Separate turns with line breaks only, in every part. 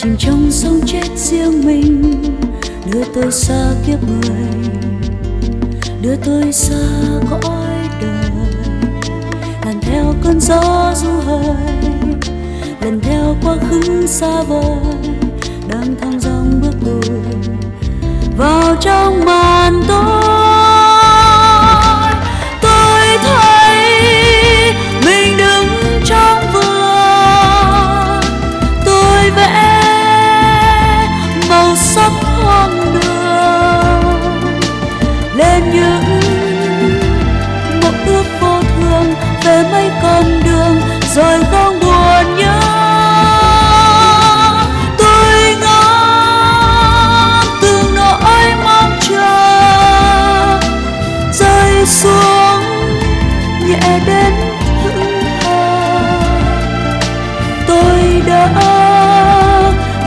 chìm trong sống chết riêng mình, đưa tôi xa kiếp người, đưa tôi xa cõi đời. Lần theo cơn gió du hơi, lần theo quá khứ xa vời, đang thong dong bước lùi vào trong màn tối. Tôi thấy mình đứng trong vườn, tôi vẽ màu sắc hoang đường lên những mộng ước vô thường về mấy con đường rồi không buồn nhớ. Tôi ngỡ từng nỗi mong chờ rơi xuống nhẹ đến hững hờ. Tôi đã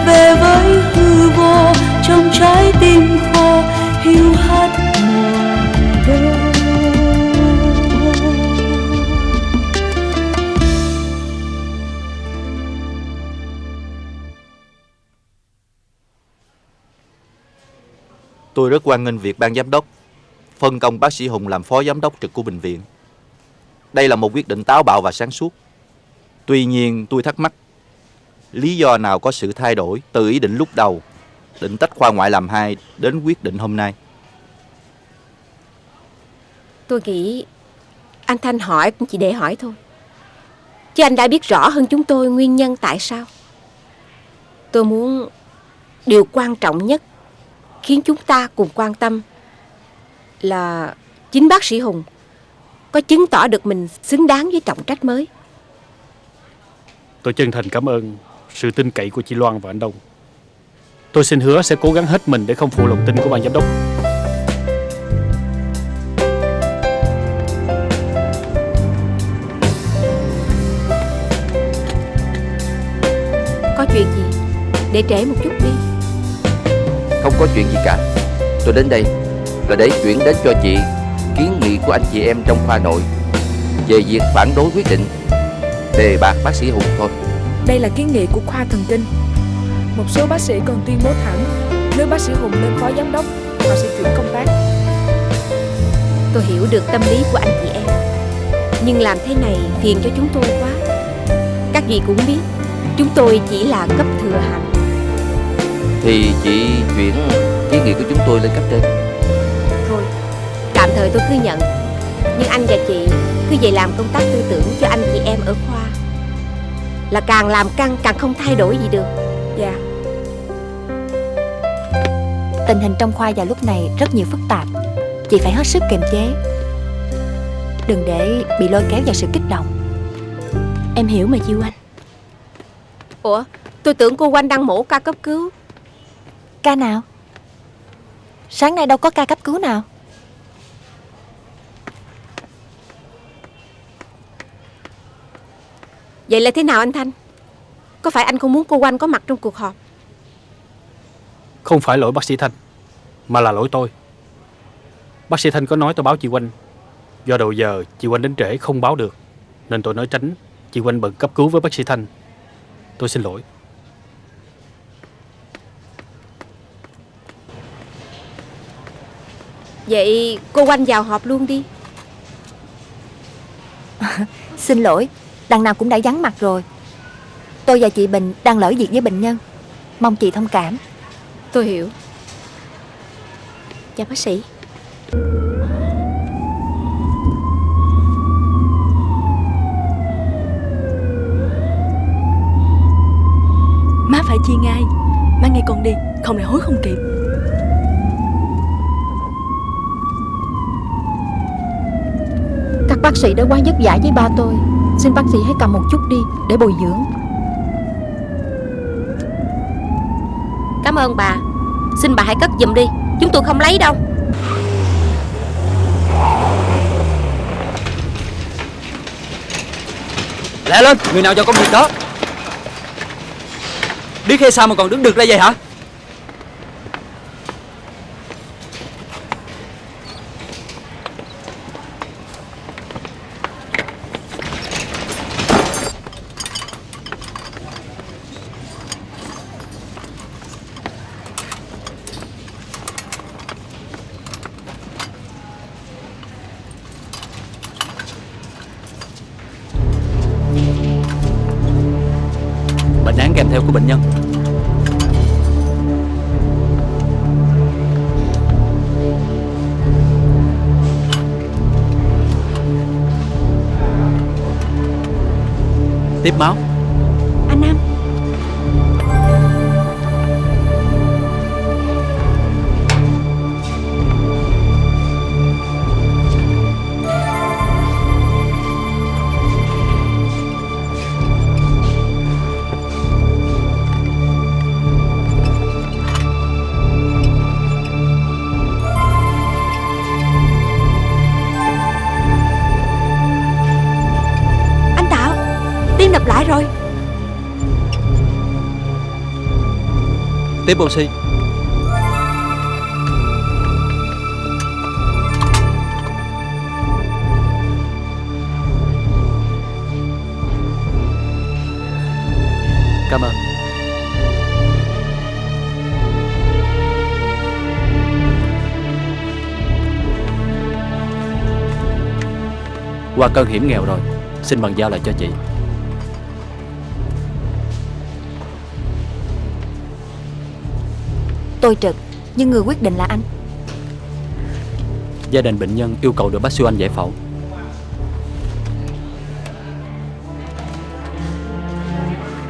về với hư vô trong trái tim khô hiu hắt mùa đông.
Tôi rất hoan nghênh việc ban giám đốc phân công bác sĩ Hùng làm phó giám đốc trực của bệnh viện. Đây là một quyết định táo bạo và sáng suốt. Tuy nhiên tôi thắc mắc lý do nào có sự thay đổi từ ý định lúc đầu định tách khoa ngoại làm hai đến quyết định hôm nay.
Tôi nghĩ anh Thanh hỏi cũng chỉ để hỏi thôi, chứ anh đã biết rõ hơn chúng tôi nguyên nhân tại sao. Tôi muốn điều quan trọng nhất khiến chúng ta cùng quan tâm là chính bác sĩ Hùng có chứng tỏ được mình xứng đáng với trọng trách mới.
Tôi chân thành cảm ơn sự tin cậy của chị Loan và anh Đông. Tôi xin hứa sẽ cố gắng hết mình để không phụ lòng tin của ban giám đốc.
Có chuyện gì để trễ một chút đi.
Không có chuyện gì cả. Tôi đến đây là để chuyển đến cho chị kiến nghị của anh chị em trong khoa nội về việc phản đối quyết định đề bạt bác sĩ Hùng thôi.
Đây là kiến nghị của khoa thần kinh. Một số bác sĩ còn tuyên bố thẳng nếu bác sĩ Hùng lên phó giám đốc, họ sẽ chuyển công tác.
Tôi hiểu được tâm lý của anh chị em, nhưng làm thế này phiền cho chúng tôi quá. Các vị cũng biết chúng tôi chỉ là cấp thừa hạnh.
Thì chị chuyển kiến nghị của chúng tôi lên cấp trên.
Thôi, tạm thời tôi cứ nhận. Nhưng anh và chị cứ về làm công tác tư tưởng cho anh chị em ở khoa, là càng làm căng càng không thay đổi gì được.
Dạ.
Tình hình trong khoa vào lúc này rất nhiều phức tạp, chị phải hết sức kiềm chế, đừng để bị lôi kéo vào sự kích động. Em hiểu mà chị Oanh.
Ủa, tôi tưởng cô Oanh đang mổ ca cấp cứu.
Ca nào? Sáng nay đâu có ca cấp cứu nào.
Vậy là thế nào anh Thanh? Có phải anh không muốn cô Oanh có mặt trong cuộc họp?
Không phải lỗi bác sĩ Thanh, mà là lỗi tôi. Bác sĩ Thanh có nói tôi báo chị Oanh, do đầu giờ chị Oanh đến trễ không báo được, nên tôi nói tránh chị Oanh bận cấp cứu với bác sĩ Thanh. Tôi xin lỗi.
Vậy cô Oanh vào họp luôn đi.
Xin lỗi, đằng nào cũng đã vắng mặt rồi. Tôi và chị Bình đang lỡ việc với bệnh nhân, mong chị thông cảm.
Tôi hiểu. Chào bác sĩ.
Má phải chia ngay, má nghe con đi, không lại hối không kịp.
Các bác sĩ đã quá vất vả với ba tôi, xin bác sĩ hãy cầm một chút đi để bồi dưỡng.
Cảm ơn bà. Xin bà hãy cất giùm đi, chúng tôi không lấy đâu.
Lẹ lên, người nào cho công việc đó. Biết hay sao mà còn đứng được đây vậy hả? của bệnh nhân. Tiếp máu.
Anh Nam. Anh Tạo, tim đập lại rồi.
Tiếp oxy. Cảm ơn. Qua cơn hiểm nghèo rồi, xin bàn giao lại cho chị.
Tôi trực, nhưng người quyết định là anh.
Gia đình bệnh nhân yêu cầu được bác siêu Anh giải phẫu.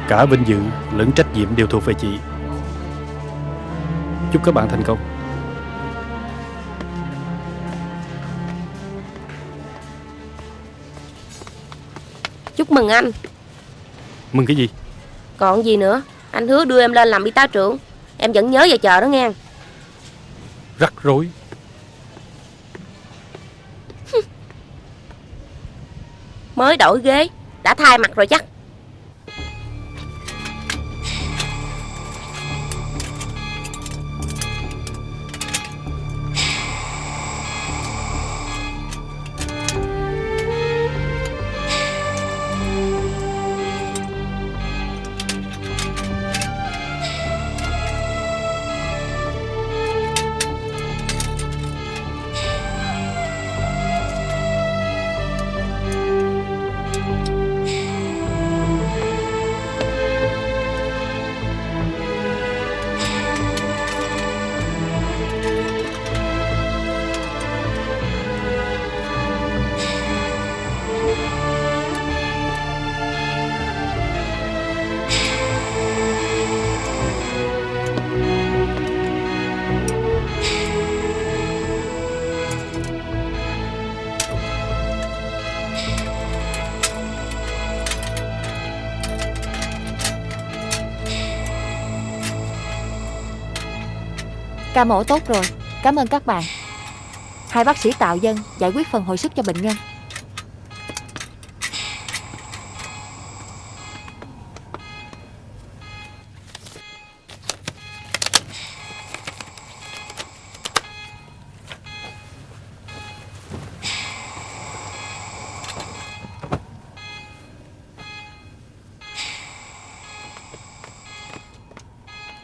Cả vinh dự lẫn trách nhiệm đều thuộc về chị. Chúc các bạn thành công.
Chúc mừng anh.
Mừng cái gì?
Còn gì nữa, anh hứa đưa em lên làm y tá trưởng. Em vẫn nhớ giờ chờ đó nghe.
Rắc rối.
Mới đổi ghế, đã thay mặt rồi chắc.
Ca mổ tốt rồi, cảm ơn các bạn. Hai bác sĩ Tạo Dân giải quyết phần hồi sức cho bệnh nhân.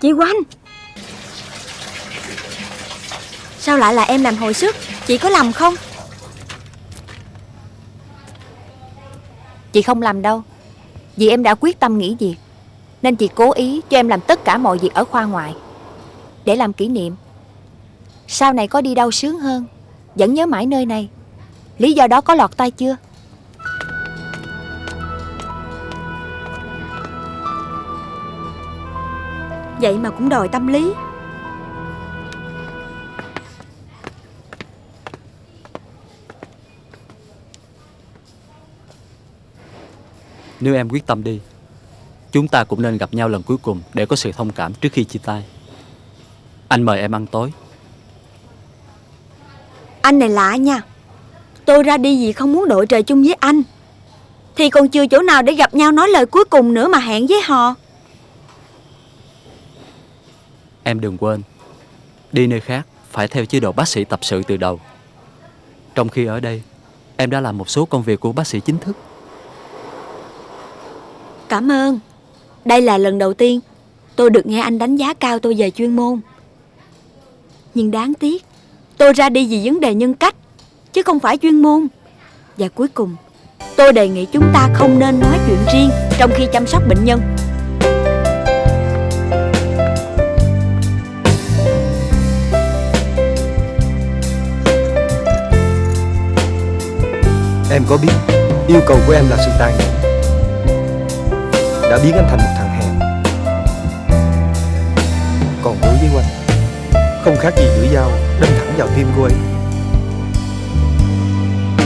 Chị Oanh, sao lại là em làm hồi sức? Chị có lầm không?
Chị không làm đâu. Vì em đã quyết tâm nghỉ việc, nên chị cố ý cho em làm tất cả mọi việc ở khoa ngoại, để làm kỷ niệm. Sau này có đi đâu sướng hơn, vẫn nhớ mãi nơi này. Lý do đó có lọt tai chưa?
Vậy mà cũng đòi tâm lý.
Nếu em quyết tâm đi, chúng ta cũng nên gặp nhau lần cuối cùng để có sự thông cảm trước khi chia tay. Anh mời em ăn tối.
Anh này lạ nha. Tôi ra đi vì không muốn đội trời chung với anh, thì còn chưa chỗ nào để gặp nhau nói lời cuối cùng nữa mà hẹn với họ.
Em đừng quên, đi nơi khác phải theo chế độ bác sĩ tập sự từ đầu. Trong khi ở đây, em đã làm một số công việc của bác sĩ chính thức.
Cảm ơn. Đây là lần đầu tiên tôi được nghe anh đánh giá cao tôi về chuyên môn. Nhưng đáng tiếc, tôi ra đi vì vấn đề nhân cách, chứ không phải chuyên môn. Và cuối cùng, tôi đề nghị chúng ta không nên nói chuyện riêng trong khi chăm sóc bệnh nhân.
Em có biết yêu cầu của em là sự tàn nhẫn, đã biến anh thành một thằng hèn. Còn đối với Oanh, không khác gì lưỡi dao đâm thẳng vào tim cô ấy.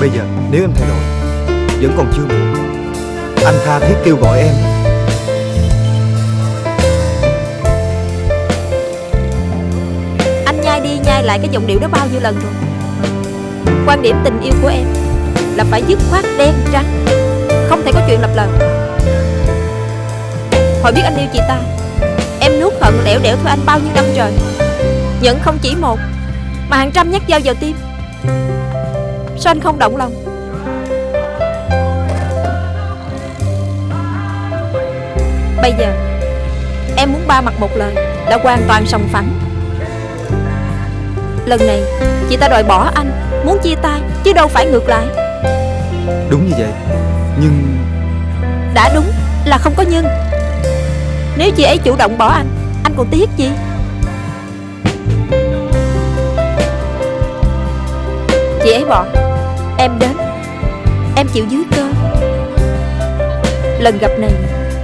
Bây giờ nếu em thay đổi, vẫn còn chưa muộn. Anh tha thiết kêu gọi em.
Anh nhai đi nhai lại cái giọng điệu đó bao nhiêu lần rồi. Quan điểm tình yêu của em là phải dứt khoát đen trắng, không thể có chuyện lặp lần. Hồi biết anh yêu chị ta, em nuốt hận lẻo đẻo thôi anh bao nhiêu năm trời, nhận không chỉ một mà hàng trăm nhát dao vào tim. Sao anh không động lòng? Bây giờ em muốn ba mặt một lời là hoàn toàn sòng phẳng. Lần này chị ta đòi bỏ anh, muốn chia tay, chứ đâu phải ngược lại.
Đúng như vậy, nhưng
Đã đúng là không có nhưng. Nếu chị ấy chủ động bỏ anh còn tiếc gì? Chị ấy bỏ, em đến, em chịu dưới cơ. Lần gặp này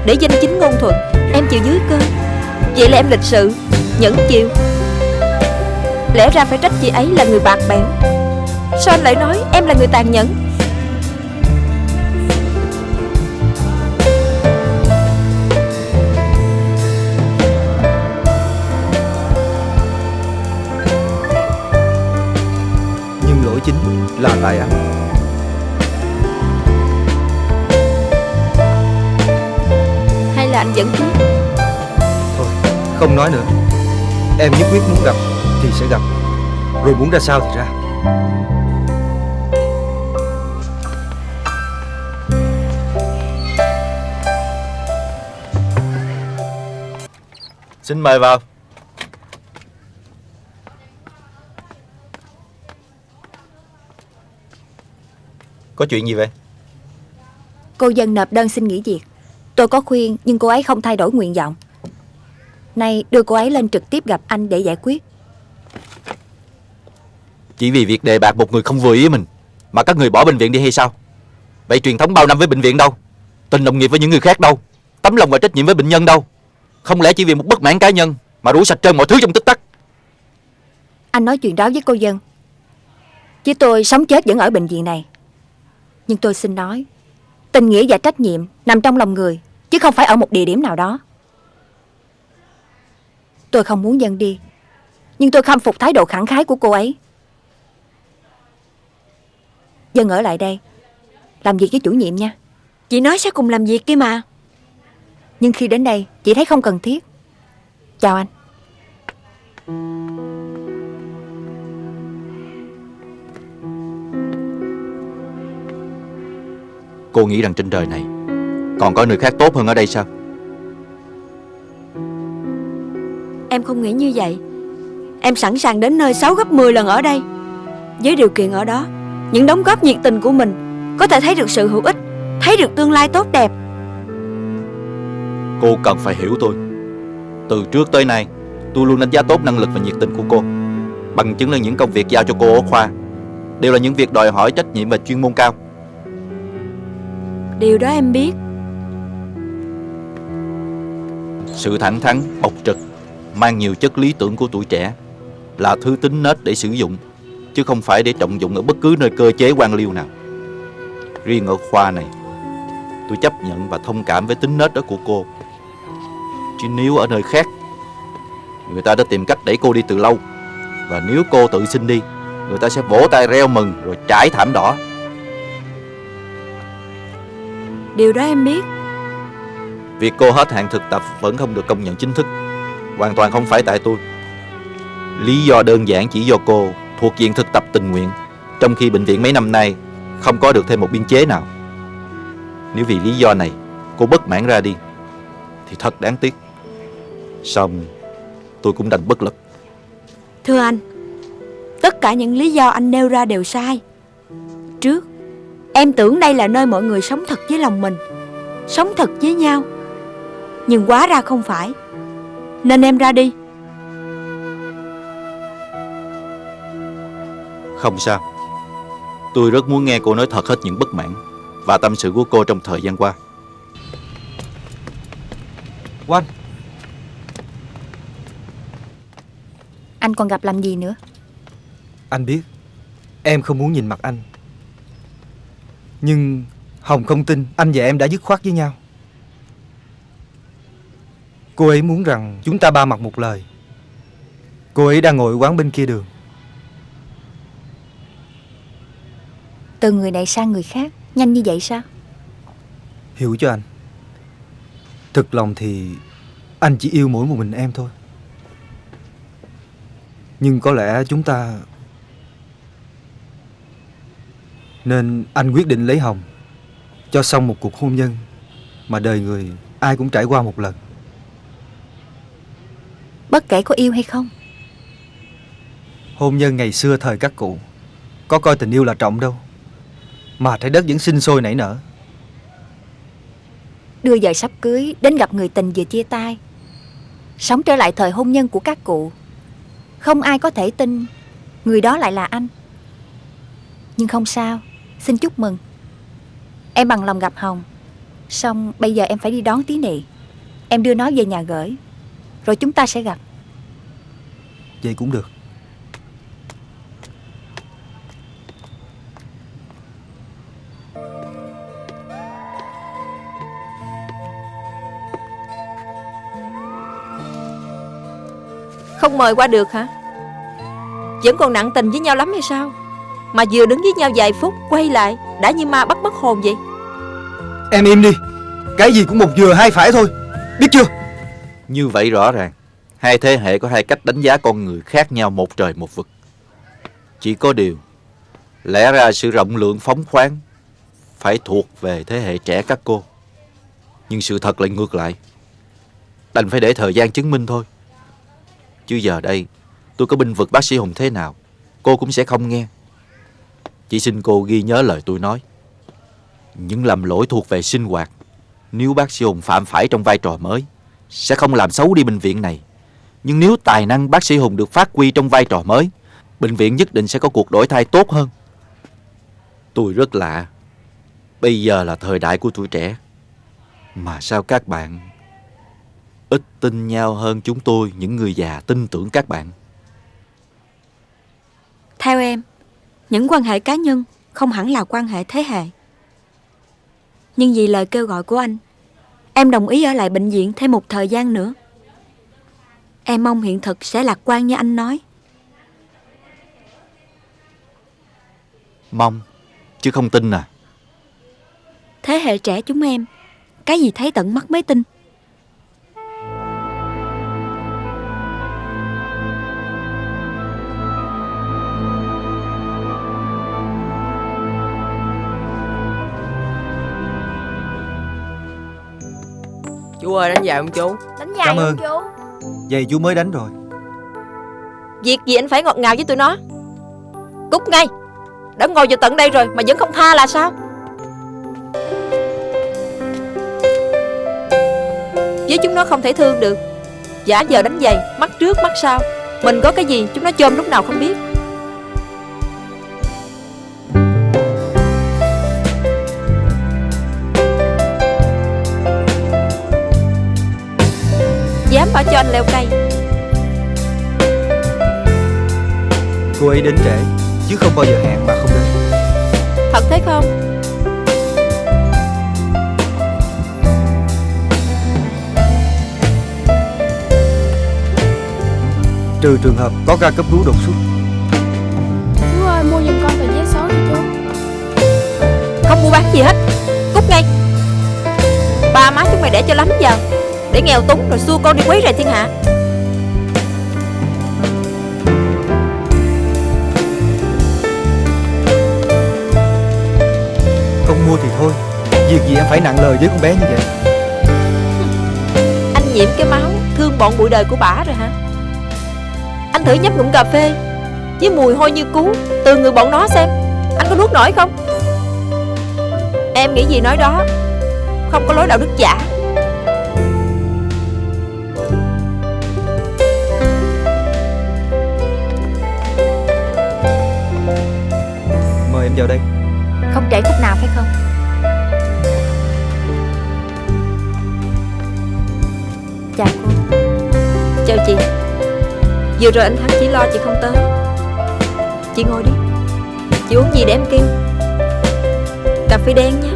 để danh chính ngôn thuận, em chịu dưới cơ. Vậy là em lịch sự, nhẫn chịu. Lẽ ra phải trách chị ấy là người bạc bẽo. Sao anh lại nói em là người tàn nhẫn?
nhưng lỗi chính là tại anh.
Hay là anh vẫn quyết?
Thôi, không nói nữa. Em nhất quyết muốn gặp thì sẽ gặp, rồi muốn ra sao thì ra.
Xin mời vào. Có chuyện gì vậy?
Cô Dân nộp đơn xin nghỉ việc. Tôi có khuyên nhưng cô ấy không thay đổi nguyện vọng. Nay đưa cô ấy lên trực tiếp gặp anh để giải quyết.
Chỉ vì việc đề bạt một người không vừa ý mình mà các người bỏ bệnh viện đi hay sao? Vậy truyền thống bao năm với bệnh viện đâu? Tình đồng nghiệp với những người khác đâu? Tấm lòng và trách nhiệm với bệnh nhân đâu? Không lẽ chỉ vì một bất mãn cá nhân mà rũ sạch trơn mọi thứ trong tích tắc?
Anh nói chuyện đó với cô Dân, chứ tôi sống chết vẫn ở bệnh viện này. Nhưng tôi xin nói, tình nghĩa và trách nhiệm nằm trong lòng người, chứ không phải ở một địa điểm nào đó. Tôi không muốn Dân đi, nhưng tôi khâm phục thái độ khẳng khái của cô ấy. Dân ở lại đây làm việc với chủ nhiệm nha.
Chị nói sẽ cùng làm việc kia mà.
Nhưng khi đến đây chị thấy không cần thiết. Chào anh.
Cô nghĩ rằng trên đời này còn có nơi khác tốt hơn ở đây sao?
Em không nghĩ như vậy. Em sẵn sàng đến nơi 6 gấp 10 lần ở đây. Với điều kiện ở đó, những đóng góp nhiệt tình của mình có thể thấy được sự hữu ích, thấy được tương lai tốt đẹp.
Cô cần phải hiểu tôi. Từ trước tới nay, tôi luôn đánh giá tốt năng lực và nhiệt tình của cô. Bằng chứng là những công việc giao cho cô ở khoa đều là những việc đòi hỏi trách nhiệm và chuyên môn cao.
Điều đó em biết.
Sự thẳng thắn, bộc trực, mang nhiều chất lý tưởng của tuổi trẻ là thứ tính nết để sử dụng, chứ không phải để trọng dụng ở bất cứ nơi cơ chế quan liêu nào. Riêng ở khoa này, tôi chấp nhận và thông cảm với tính nết đó của cô. Chứ nếu ở nơi khác, người ta đã tìm cách đẩy cô đi từ lâu. Và nếu cô tự xin đi, người ta sẽ vỗ tay reo mừng rồi trải thảm đỏ.
Điều đó em biết.
Việc cô hết hạn thực tập vẫn không được công nhận chính thức hoàn toàn không phải tại tôi. Lý do đơn giản chỉ do cô thuộc diện thực tập tình nguyện, trong khi bệnh viện mấy năm nay không có được thêm một biên chế nào. Nếu vì lý do này cô bất mãn ra đi thì thật đáng tiếc. Xong tôi cũng đành bất lực.
Thưa anh, tất cả những lý do anh nêu ra đều sai. Trước, em tưởng đây là nơi mọi người sống thật với lòng mình, sống thật với nhau. Nhưng hóa ra không phải, nên em ra đi.
Không sao. Tôi rất muốn nghe cô nói thật hết những bất mãn và tâm sự của cô trong thời gian qua.
Oanh,
Anh còn gặp làm gì nữa?
anh biết em không muốn nhìn mặt anh, nhưng Hồng không tin anh và em đã dứt khoát với nhau. Cô ấy muốn rằng chúng ta ba mặt một lời. Cô ấy đang ngồi ở quán bên kia đường.
Từ người này sang người khác nhanh như vậy sao?
Hiểu cho anh. Thực lòng thì anh chỉ yêu mỗi một mình em thôi. Nhưng có lẽ chúng ta... Nên anh quyết định lấy Hồng, cho xong một cuộc hôn nhân mà đời người ai cũng trải qua một lần.
Bất kể có yêu hay không.
Hôn nhân ngày xưa thời các cụ có coi tình yêu là trọng đâu, mà trái đất vẫn sinh sôi nảy nở.
Đưa giờ sắp cưới đến gặp người tình vừa chia tay, sống trở lại thời hôn nhân của các cụ. Không ai có thể tin người đó lại là anh. Nhưng không sao, xin chúc mừng. Em bằng lòng gặp Hồng. Xong bây giờ em phải đi đón tí nị. Em đưa nó về nhà gửi, rồi chúng ta sẽ gặp.
Vậy cũng được.
Không mời qua được hả? Vẫn còn nặng tình với nhau lắm hay sao? Mà vừa đứng với nhau vài phút quay lại đã như ma bắt mất hồn vậy.
Em im đi. Cái gì cũng một vừa hai phải thôi, biết chưa?
Như vậy rõ ràng hai thế hệ có hai cách đánh giá con người khác nhau một trời một vực. Chỉ có điều, lẽ ra sự rộng lượng phóng khoáng phải thuộc về thế hệ trẻ các cô. Nhưng sự thật lại ngược lại. Đành phải để thời gian chứng minh thôi. Chứ giờ đây tôi có bênh vực bác sĩ Hùng thế nào cô cũng sẽ không nghe. Chỉ xin cô ghi nhớ lời tôi nói. Những lầm lỗi thuộc về sinh hoạt, nếu bác sĩ Hùng phạm phải trong vai trò mới, sẽ không làm xấu đi bệnh viện này. Nhưng nếu tài năng bác sĩ Hùng được phát huy trong vai trò mới, bệnh viện nhất định sẽ có cuộc đổi thay tốt hơn. Tôi rất lạ, bây giờ là thời đại của tuổi trẻ, mà sao các bạn ít tin nhau hơn chúng tôi, những người già, tin tưởng các bạn.
Theo em, những quan hệ cá nhân không hẳn là quan hệ thế hệ. Nhưng vì lời kêu gọi của anh, em đồng ý ở lại bệnh viện thêm một thời gian nữa. Em mong hiện thực sẽ lạc quan như anh nói.
Mong, chứ không tin à?
Thế hệ trẻ chúng em, cái gì thấy tận mắt mới tin.
Chú ơi, đánh giày không chú?
Đánh
Cảm
dài
ơn.
không chú?
Giày chú mới đánh rồi.
Việc gì anh phải ngọt ngào với tụi nó? Cút ngay. Đã ngồi vào tận đây rồi mà vẫn không tha là sao? Với chúng nó không thể thương được. Giả giờ đánh giày, mắt trước mắt sau. Mình có cái gì chúng nó chôm lúc nào không biết. Dám bảo cho anh leo cây.
Cô ấy đến trễ, chứ không bao giờ hẹn mà không đến.
Thật thế không?
Trừ trường hợp có ca cấp cứu đột xuất.
Chú ơi, mua giùm con tờ vé số đi chú.
Không mua bán gì hết. Cút ngay. Ba má chúng mày để cho lắm vào, để nghèo túng rồi xua con đi quấy rầy thiên hạ.
Không mua thì thôi, việc gì em phải nặng lời với con bé như vậy?
Anh nhiễm cái máu thương bọn bụi đời của bả rồi hả? Anh thử nhấp ngụm cà phê với mùi hôi như cú từ người bọn nó xem, anh có nuốt nổi không? Em nghĩ gì nói đó, không có lối đạo đức giả.
Mời mời em vào đây.
Không trễ phút nào phải không? Chào cô.
Chào chị. Vừa rồi anh Thắng chỉ lo chị không tới. Chị ngồi đi. Chị uống gì để em kêu? Cà phê đen nha.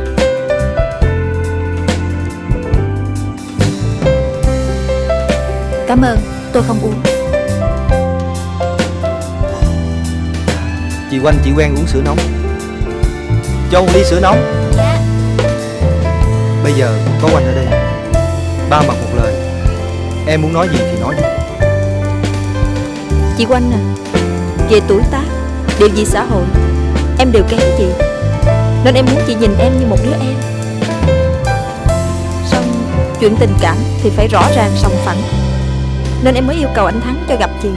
Cảm ơn, tôi không uống.
Chị Oanh chỉ quen uống sữa nóng. Cho một ly sữa nóng.
Dạ.
Bây giờ có Oanh ở đây, ba mặt một lời. Em muốn nói gì thì nói đi.
Chị Oanh à, về tuổi tác, địa vị xã hội, em đều kém chị. Nên em muốn chị nhìn em như một đứa em. Xong chuyện tình cảm thì phải rõ ràng sòng phẳng. Nên em mới yêu cầu anh Thắng cho gặp chị.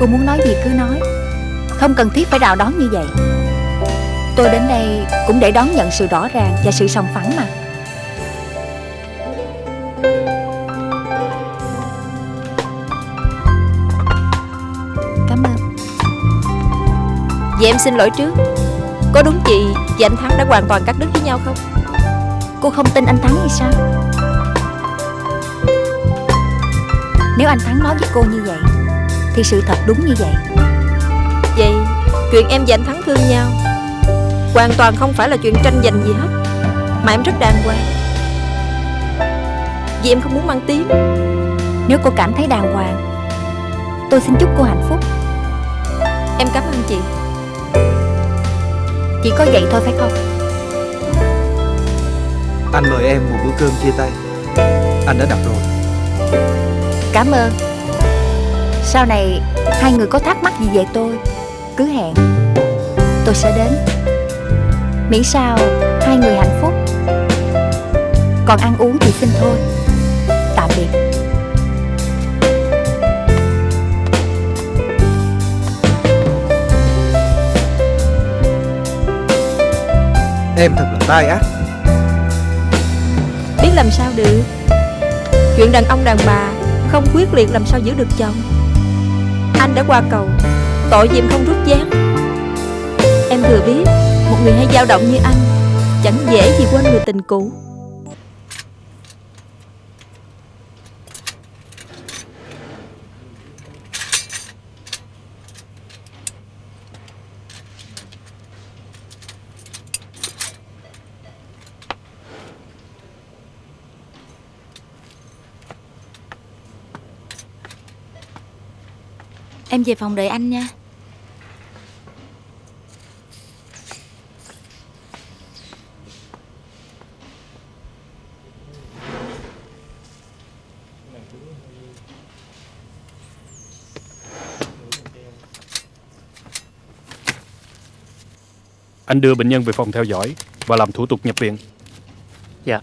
Cô muốn nói gì cứ nói, không cần thiết phải rào đón như vậy. Tôi đến đây cũng để đón nhận sự rõ ràng và sự sòng phẳng mà. Cảm ơn.
Vậy em xin lỗi trước. Có đúng chị và anh Thắng đã hoàn toàn cắt đứt với nhau không?
Cô không tin anh Thắng hay sao? Nếu anh Thắng nói với cô như vậy thì sự thật đúng như vậy.
Vậy chuyện em và anh Thắng thương nhau hoàn toàn không phải là chuyện tranh giành gì hết, mà em rất đàng hoàng. Vì em không muốn mang tiếng.
Nếu cô cảm thấy đàng hoàng, tôi xin chúc cô hạnh phúc.
Em cảm ơn chị.
Chỉ có vậy thôi phải không?
Anh mời em một bữa cơm chia tay. Anh đã đặt rồi.
Cảm ơn. Sau này hai người có thắc mắc gì về tôi cứ hẹn, tôi sẽ đến. Miễn sao hai người hạnh phúc. Còn ăn uống thì xin thôi. Tạm biệt.
Em thật là tai ác.
Biết làm sao được. Chuyện đàn ông đàn bà không quyết liệt làm sao giữ được chồng. Anh đã qua cầu, tội gì em không rút ván. Em thừa biết một người hay dao động như anh chẳng dễ gì quên người tình cũ.
Em về phòng đợi anh nha.
Anh đưa bệnh nhân về phòng theo dõi và làm thủ tục nhập viện.
Dạ.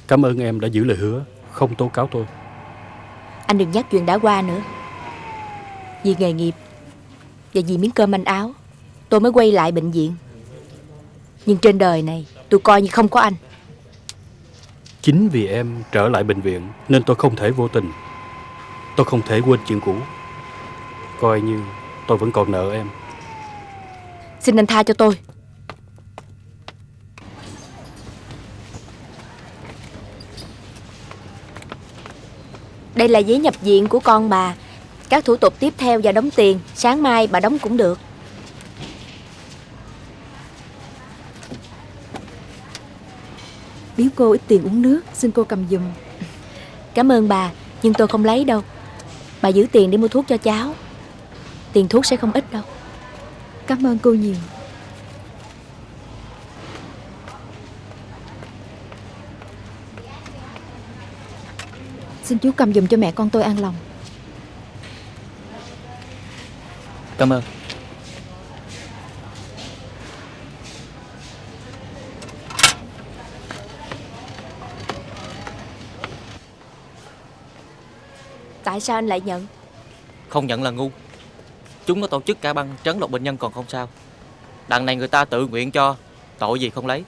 Cảm ơn em đã giữ lời hứa không tố cáo tôi.
Anh đừng nhắc chuyện đã qua nữa. Vì nghề nghiệp và vì miếng cơm manh áo, tôi mới quay lại bệnh viện. Nhưng trên đời này tôi coi như không có anh.
Chính vì em trở lại bệnh viện nên tôi không thể vô tình. Tôi không thể quên chuyện cũ. Coi như tôi vẫn còn nợ em.
Xin anh tha cho tôi. Đây là giấy nhập viện của con bà. Các thủ tục tiếp theo và đóng tiền sáng mai bà đóng cũng được.
Biếu cô ít tiền uống nước, xin cô cầm giùm.
Cảm ơn bà, nhưng tôi không lấy đâu. Bà giữ tiền để mua thuốc cho cháu. Tiền thuốc sẽ không ít đâu.
Cảm ơn cô nhiều. Xin chú cầm giùm cho mẹ con tôi an lòng.
Cảm ơn.
Tại sao anh lại nhận?
Không nhận là ngu. Chúng nó tổ chức cả băng trấn lột bệnh nhân còn không sao. Đằng này người ta tự nguyện cho, tội gì không lấy.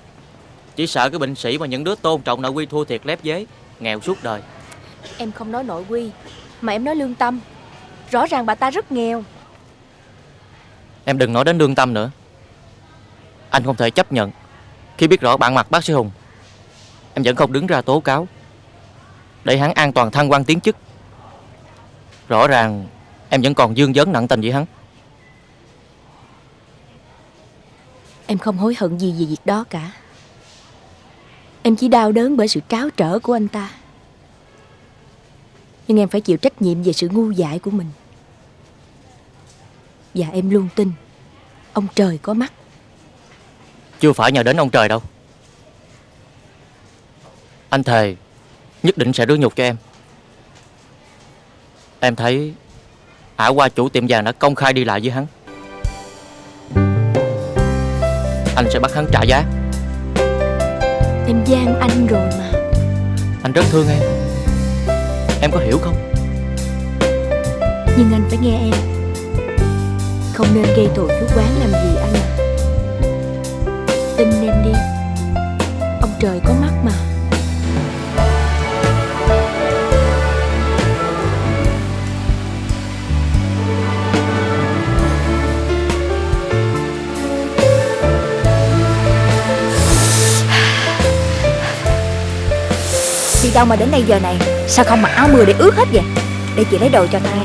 Chỉ sợ cái bệnh sĩ mà những đứa tôn trọng nội quy thua thiệt lép vế, nghèo suốt đời.
Em không nói nội quy, mà em nói lương tâm. Rõ ràng bà ta rất nghèo.
Em đừng nói đến lương tâm nữa. Anh không thể chấp nhận khi biết rõ bạn mặt bác sĩ Hùng, em vẫn không đứng ra tố cáo để hắn an toàn thăng quan tiến chức. Rõ ràng em vẫn còn dương vấn nặng tình với hắn.
Em không hối hận gì về việc đó cả. Em chỉ đau đớn bởi sự tráo trở của anh ta. Nhưng em phải chịu trách nhiệm về sự ngu dại của mình. Và em luôn tin ông trời có mắt.
Chưa phải nhờ đến ông trời đâu. Anh thề nhất định sẽ rửa nhục cho em. Em thấy Ả Hoa chủ tiệm vàng đã công khai đi lại với hắn. Anh sẽ bắt hắn trả giá.
Em gian anh rồi mà.
Anh rất thương em. Em có hiểu không?
Nhưng anh phải nghe em. Không nên gây tội chú quán làm gì anh à. Tin em đi, ông trời có mắt mà. Đi đâu mà đến đây giờ này? Sao không mặc áo mưa để ướt hết vậy? Để chị lấy đồ cho tay.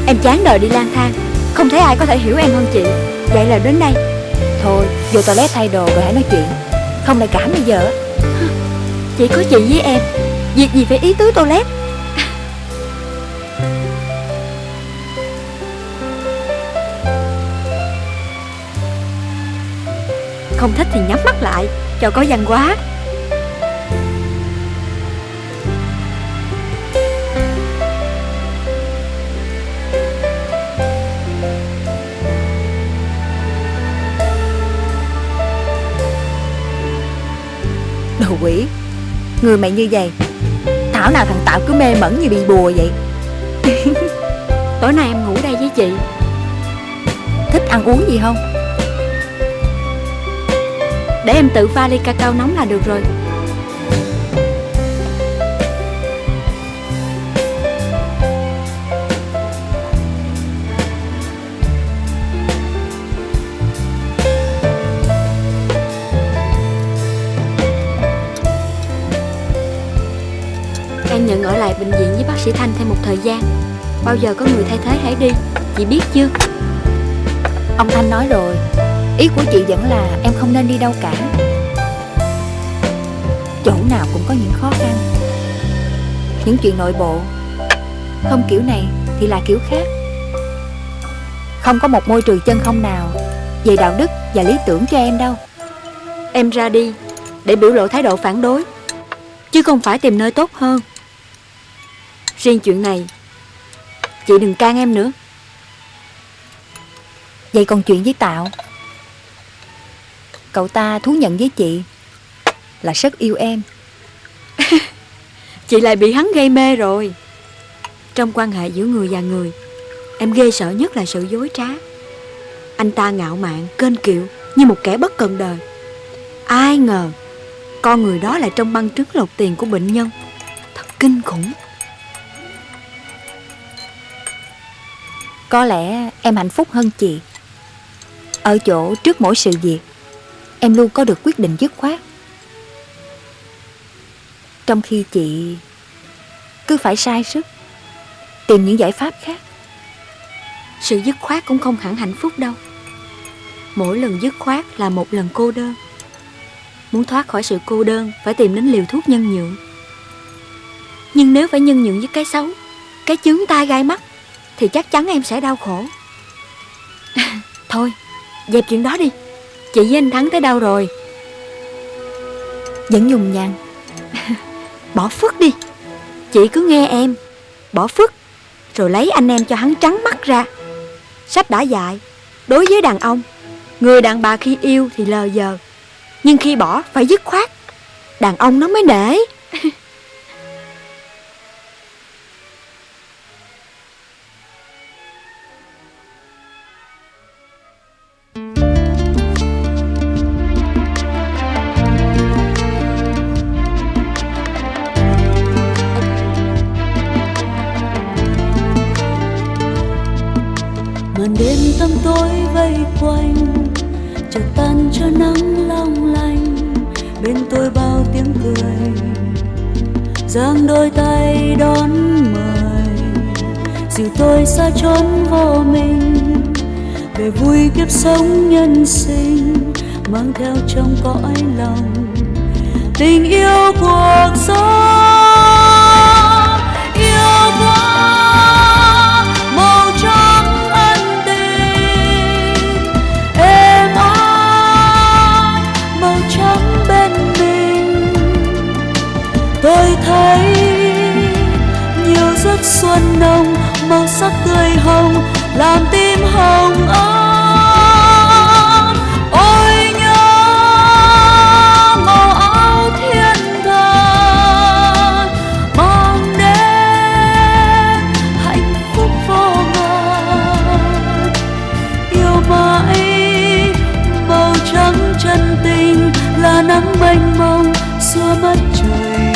Em chán đời đi lang thang, không thấy ai có thể hiểu em hơn chị. Vậy là đến đây.
Thôi, vô toilet thay đồ rồi hãy nói chuyện. Không lại cảm bây giờ.
Chỉ có chị với em, việc gì phải ý tứ toilet. Không thích thì nhắm mắt lại, cho có văn hóa.
Đồ quỷ. Người mày như vậy, thảo nào thằng Tạo cứ mê mẩn như bị bùa vậy.
Tối nay em ngủ đây với chị.
Thích ăn uống gì không?
Để em tự pha ly cacao nóng là được rồi. Em nhận ở lại bệnh viện với bác sĩ Thanh thêm một thời gian. Bao giờ có người thay thế hãy đi. Chị biết chưa?
Ông Thanh nói rồi. Ý của chị vẫn là em không nên đi đâu cả. Chỗ nào cũng có những khó khăn. Những chuyện nội bộ không kiểu này thì là kiểu khác. Không có một môi trường chân không nào về đạo đức và lý tưởng cho em đâu.
Em ra đi để biểu lộ thái độ phản đối, chứ không phải tìm nơi tốt hơn. Riêng chuyện này chị đừng can em nữa.
Vậy còn chuyện với Tạo, cậu ta thú nhận với chị là rất yêu em.
Chị lại bị hắn gây mê rồi. Trong quan hệ giữa người và người, em ghê sợ nhất là sự dối trá. Anh ta ngạo mạn, kênh kiệu như một kẻ bất cần đời. Ai ngờ con người đó lại trong băng trứng lột tiền của bệnh nhân. Thật kinh khủng.
Có lẽ em hạnh phúc hơn chị ở chỗ trước mỗi sự việc em luôn có được quyết định dứt khoát, trong khi chị cứ phải sai sức tìm những giải pháp khác.
Sự dứt khoát cũng không hẳn hạnh phúc đâu. Mỗi lần dứt khoát là một lần cô đơn. Muốn thoát khỏi sự cô đơn phải tìm đến liều thuốc nhân nhượng. Nhưng nếu phải nhân nhượng với cái xấu, cái chướng tai gai mắt, thì chắc chắn em sẽ đau khổ. Thôi, dẹp chuyện đó đi. Chị với anh Thắng tới đâu rồi?
Vẫn dùng nhằn.
Bỏ phức đi. Chị cứ nghe em. Bỏ phức, rồi lấy anh em cho hắn trắng mắt ra. Sách đã dạy, đối với đàn ông, người đàn bà khi yêu thì lờ dờ, nhưng khi bỏ phải dứt khoát. Đàn ông nó mới nể. quanh, chợt tan cho nắng long lanh. Bên tôi bao tiếng cười, giang đôi tay đón mời, dìu tôi xa chốn vô mình, về vui kiếp sống nhân sinh, mang theo trong cõi lòng tình yêu cuộc sống. Yêu quá màu trắng ân tình, êm ái màu trắng bên mình. Tôi thấy nhiều giấc xuân nồng, màu sắc tươi hồng làm tim hồng ấm. Ôi nhớ màu áo thiên thần, mang đến hạnh phúc vô ngần. Yêu mãi màu trắng chân tình, là nắng mênh mông xua mất trời